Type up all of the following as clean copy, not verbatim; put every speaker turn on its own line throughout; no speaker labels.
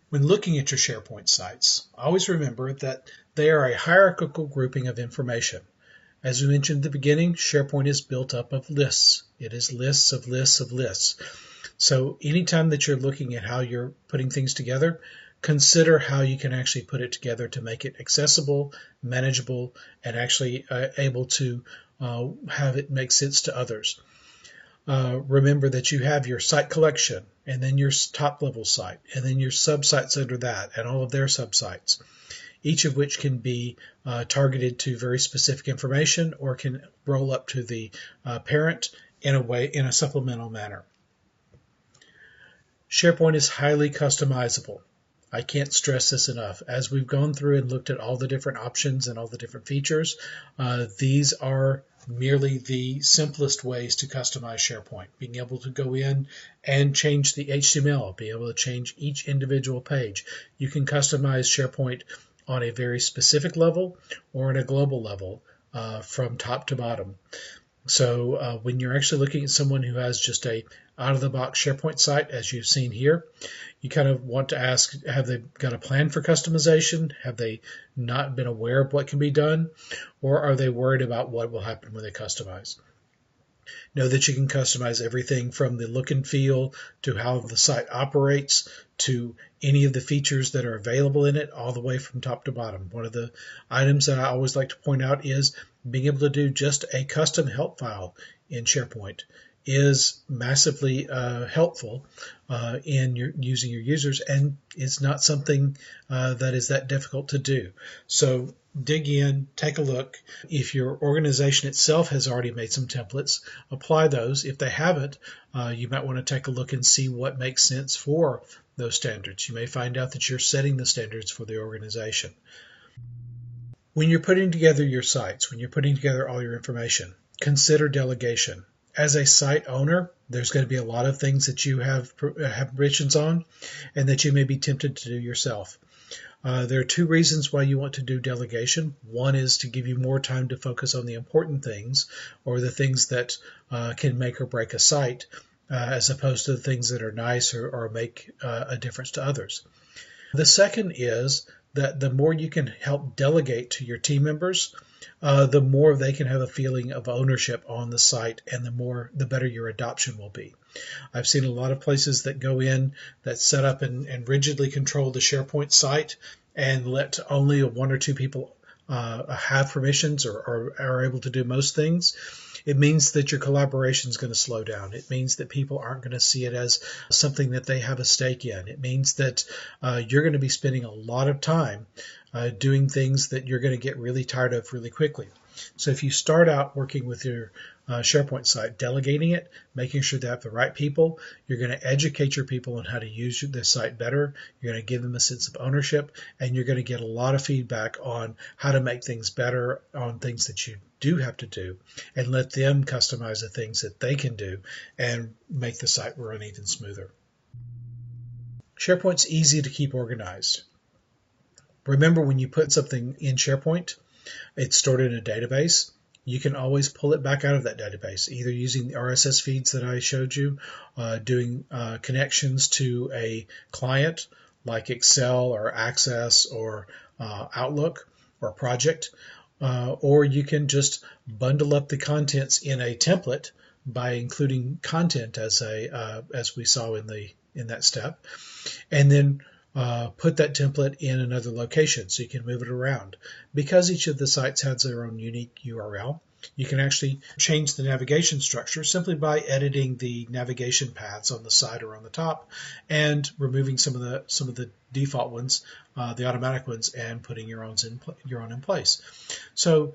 When looking at your SharePoint sites, always remember that they are a hierarchical grouping of information. As we mentioned at the beginning, SharePoint is built up of lists. It is lists of lists of lists. So anytime that you're looking at how you're putting things together, consider how you can actually put it together to make it accessible, manageable, and actually able to have it make sense to others. Remember that you have your site collection, and then your top level site, and then your subsites under that, and all of their subsites, each of which can be targeted to very specific information or can roll up to the parent in a supplemental manner. SharePoint is highly customizable. I can't stress this enough. As we've gone through and looked at all the different options and all the different features, these are merely the simplest ways to customize SharePoint. Being able to go in and change the HTML, be able to change each individual page. You can customize SharePoint on a very specific level or on a global level from top to bottom. So when you're actually looking at someone who has just a out-of-the-box SharePoint site, as you've seen here, you kind of want to ask, have they got a plan for customization? Have they not been aware of what can be done? Or are they worried about what will happen when they customize? Know that you can customize everything from the look and feel to how the site operates to any of the features that are available in it, all the way from top to bottom. One of the items that I always like to point out is being able to do just a custom help file in SharePoint is massively helpful in using your users, and it's not something that is that difficult to do. So dig in, take a look. If your organization itself has already made some templates, apply those. If they haven't, you might want to take a look and see what makes sense for those standards. You may find out that you're setting the standards for the organization. When you're putting together your sites, when you're putting together all your information, consider delegation. As a site owner, there's going to be a lot of things that you have permissions on and that you may be tempted to do yourself. There are two reasons why you want to do delegation. One is to give you more time to focus on the important things or the things that can make or break a site as opposed to the things that are nice or make a difference to others. The second is that the more you can help delegate to your team members, the more they can have a feeling of ownership on the site, and the better your adoption will be. I've seen a lot of places that go in that set up and rigidly control the SharePoint site and let only one or two people have permissions or are able to do most things. It means that your collaboration is going to slow down. It means that people aren't going to see it as something that they have a stake in. It means that you're going to be spending a lot of time doing things that you're going to get really tired of really quickly. So if you start out working with your SharePoint site, delegating it, making sure they have the right people, you're going to educate your people on how to use the site better. You're going to give them a sense of ownership, and you're going to get a lot of feedback on how to make things better on things that you do have to do, and let them customize the things that they can do and make the site run even smoother. SharePoint's easy to keep organized. Remember, when you put something in SharePoint, it's stored in a database. You can always pull it back out of that database, either using the RSS feeds that I showed you, doing connections to a client like Excel or Access or Outlook or Project, or you can just bundle up the contents in a template by including content as we saw in that step, and then put that template in another location so you can move it around. Because each of the sites has their own unique URL, you can actually change the navigation structure simply by editing the navigation paths on the side or on the top and removing some of the default ones, the automatic ones, and putting your own in place. So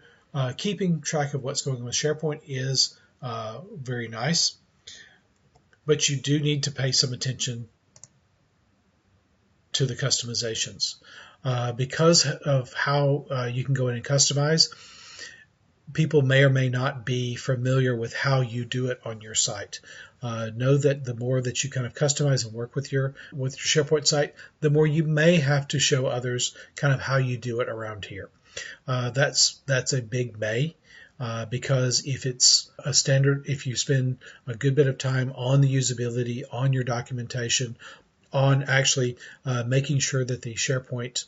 keeping track of what's going on with SharePoint is very nice, but you do need to pay some attention to the customizations. Because of how you can go in and customize, people may or may not be familiar with how you do it on your site. Know that the more that you kind of customize and work with your SharePoint site, the more you may have to show others kind of how you do it around here. That's a big may. Because if it's a standard, if you spend a good bit of time on the usability, on your documentation, on actually making sure that the SharePoint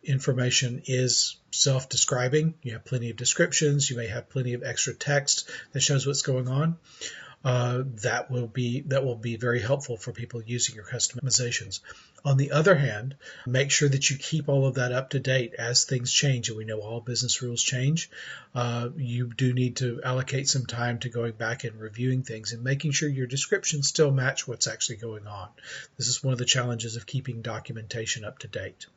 information is self-describing. You have plenty of descriptions. You may have plenty of extra text that shows what's going on. That will be very helpful for people using your customizations. On the other hand, make sure that you keep all of that up to date as things change, and we know all business rules change. You do need to allocate some time to going back and reviewing things and making sure your descriptions still match what's actually going on. This is one of the challenges of keeping documentation up to date.